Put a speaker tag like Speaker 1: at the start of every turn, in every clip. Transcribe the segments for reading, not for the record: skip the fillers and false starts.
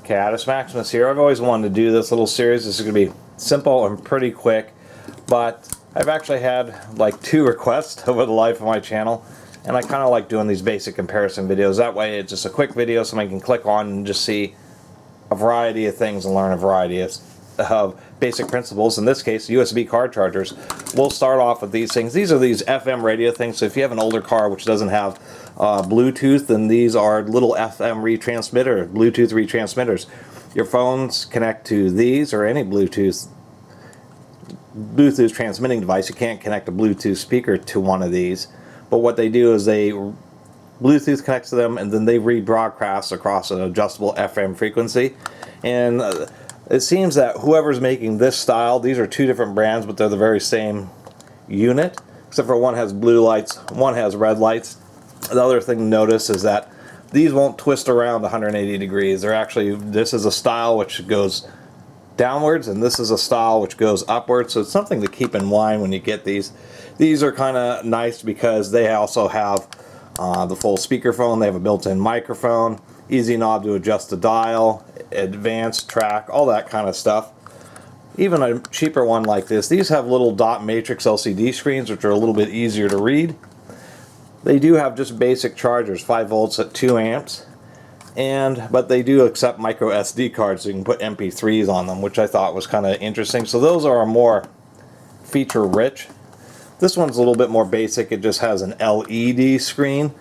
Speaker 1: Catus, Maximus here. I've always wanted to do this little series. This is going to be simple and pretty quick, but I've actually had like 2 requests over the life of my channel, and I kind of like doing these basic comparison videos. That way it's just a quick video somebody can click on and just see a variety of things and learn a variety of basic principles. In this case, USB car chargers. We'll start off with these things. These are these FM radio things, so if you have an older car which doesn't have Bluetooth, then these are little FM retransmitter, Bluetooth retransmitters. Your phones connect to these or any Bluetooth transmitting device. You can't connect a Bluetooth speaker to one of these, but what they do is they Bluetooth connects to them and then they rebroadcast across an adjustable FM frequency. And it seems that whoever's making this style, these are 2 different brands, but they're the very same unit, except for one has blue lights, one has red lights. The other thing to notice is that these won't twist around 180 degrees. They're actually, this is a style which goes downwards, and this is a style which goes upwards, so it's something to keep in mind when you get these. These are kind of nice because they also have the full speakerphone. They have a built-in microphone, easy knob to adjust the dial, advanced track, all that kind of stuff. Even a cheaper one like this, these have little dot matrix LCD screens which are a little bit easier to read. They do have just basic chargers, 5 volts at 2 amps, but they do accept micro SD cards, so you can put MP3s on them, which I thought was kind of interesting. So those are more feature rich. This one's a little bit more basic. It just has an LED screen.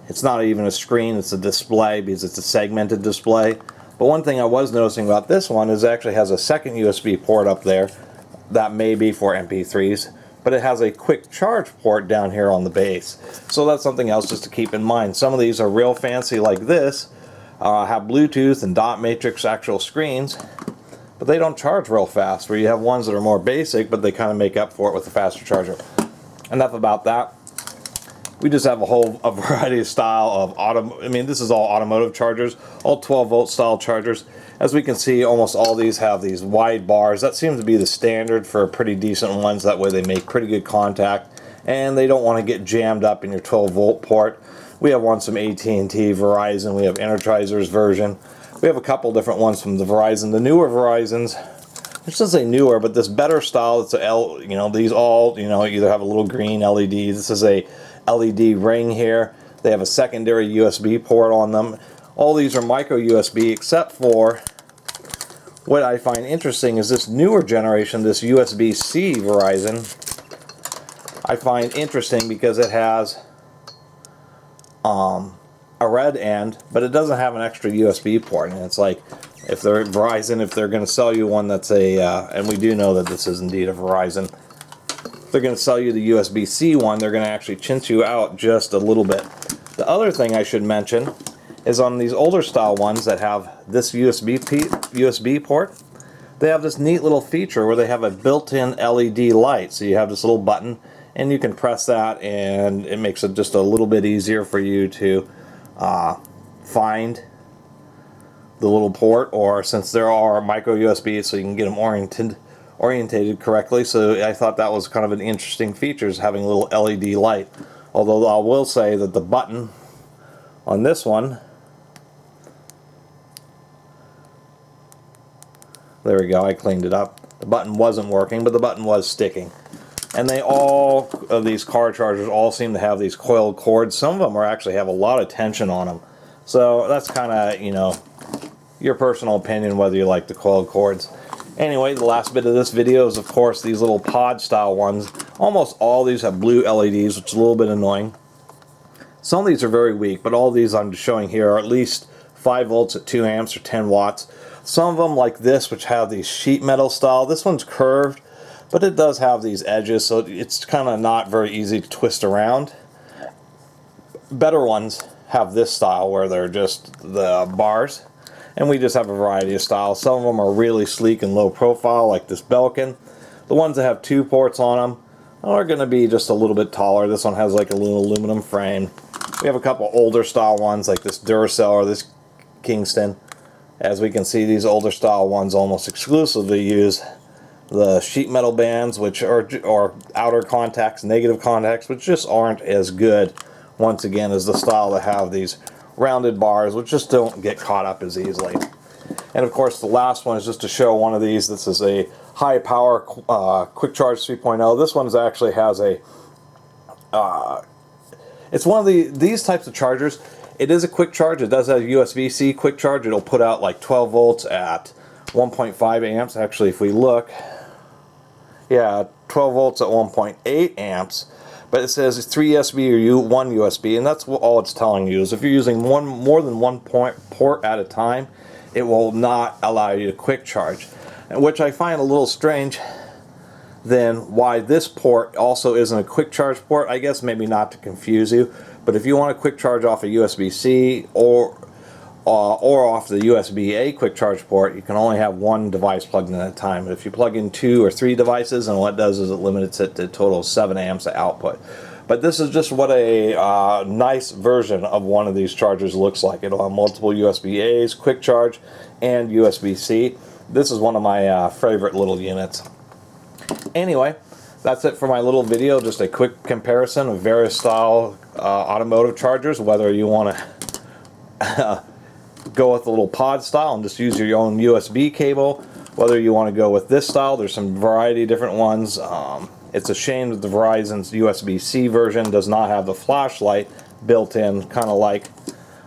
Speaker 1: It's not even a screen, it's a display because it's a segmented display. But one thing I was noticing about this one is it actually has a second USB port up there that may be for MP3s, but it has a quick charge port down here on the base. So that's something else just to keep in mind. Some of these are real fancy like this, have Bluetooth and dot matrix actual screens, but they don't charge real fast, where you have ones that are more basic, but they kind of make up for it with a faster charger. Enough about that. We just have a variety of style of this is all automotive chargers, all 12 volt style chargers. As we can see, almost all these have these wide bars. That seems to be the standard for pretty decent ones. That way they make pretty good contact and they don't want to get jammed up in your 12 volt port. We have ones from AT&T, Verizon, we have Energizer's version. We have a couple different ones from the Verizon. The newer Verizons, which doesn't say newer, but this better style, it's these all, either have a little green LED. This is a LED ring here. They have a secondary USB port on them. All these are micro USB, except for what I find interesting is this newer generation, this USB-C Verizon. I find interesting because it has a red end, but it doesn't have an extra USB port. And it's like, if they're Verizon, if they're going to sell you one that's and we do know that this is indeed a Verizon, they're going to sell you the USB-C one, they're going to actually chintz you out just a little bit. The other thing I should mention is on these older style ones that have this USB port, they have this neat little feature where they have a built-in LED light. So you have this little button and you can press that and it makes it just a little bit easier for you to find the little port, or since there are micro USBs, so you can get them orientated correctly. So I thought that was kind of an interesting feature, is having a little LED light. Although I will say that the button on this one, there we go, I cleaned it up. The button wasn't working, but the button was sticking. And they all, of these car chargers, all seem to have these coiled cords. Some of them actually have a lot of tension on them. So that's kind of, your personal opinion whether you like the coiled cords. Anyway, the last bit of this video is, of course, these little pod style ones. Almost all these have blue LEDs, which is a little bit annoying. Some of these are very weak, but all these I'm showing here are at least 5 volts at 2 amps or 10 watts. Some of them, like this, which have these sheet metal style, this one's curved, but it does have these edges, so it's kind of not very easy to twist around. Better ones have this style where they're just the bars. And we just have a variety of styles. Some of them are really sleek and low profile, like this Belkin. The ones that have 2 ports on them are going to be just a little bit taller. This one has like a little aluminum frame. We have a couple older style ones like this Duracell or this Kingston. As we can see, these older style ones almost exclusively use the sheet metal bands, which are outer contacts, negative contacts, which just aren't as good, once again, as the style that have these rounded bars, which just don't get caught up as easily. And of course, the last one is just to show one of these. This is a high power quick charge 3.0. This one actually has a it's one of these types of chargers. It is a quick charge. It does have USB-C quick charge. It'll put out like 12 volts at 1.5 amps. Actually, if we look, yeah, 12 volts at 1.8 amps. But it says 3 USB or 1 USB, and that's all it's telling you. Is if you're using more than one port at a time, it will not allow you to quick charge, which I find a little strange. Then why this port also isn't a quick charge port? I guess maybe not to confuse you, but if you want a quick charge off a USB-C or off the USB-A quick charge port, you can only have one device plugged in at a time. But if you plug in 2 or 3 devices, and what it does is it limits it to a total of 7 amps of output. But this is just what a nice version of one of these chargers looks like. It'll have multiple USB-A's, quick charge, and USB-C. This is one of my favorite little units. Anyway, that's it for my little video. Just a quick comparison of various style automotive chargers, whether you want to go with the little pod style and just use your own USB cable, whether you want to go with this style. There's some variety of different ones. It's a shame that the Verizon's USB-C version does not have the flashlight built in, kind of like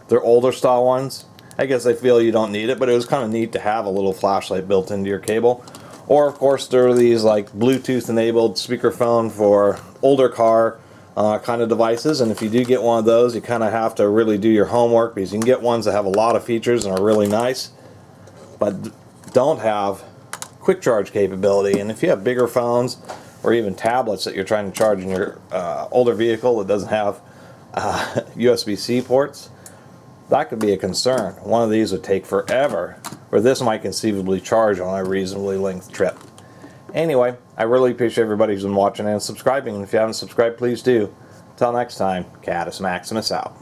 Speaker 1: their older style ones. I guess I feel you don't need it, but it was kind of neat to have a little flashlight built into your cable. Or of course there are these like Bluetooth enabled speakerphone for older car kind of devices, and if you do get one of those, you kind of have to really do your homework, because you can get ones that have a lot of features and are really nice but don't have quick charge capability. And if you have bigger phones or even tablets that you're trying to charge in your older vehicle that doesn't have USB-C ports, that could be a concern. One of these would take forever, where this might conceivably charge on a reasonably length trip. Anyway, I really appreciate everybody who's been watching and subscribing, and if you haven't subscribed, please do. Until next time, Catus Maximus out.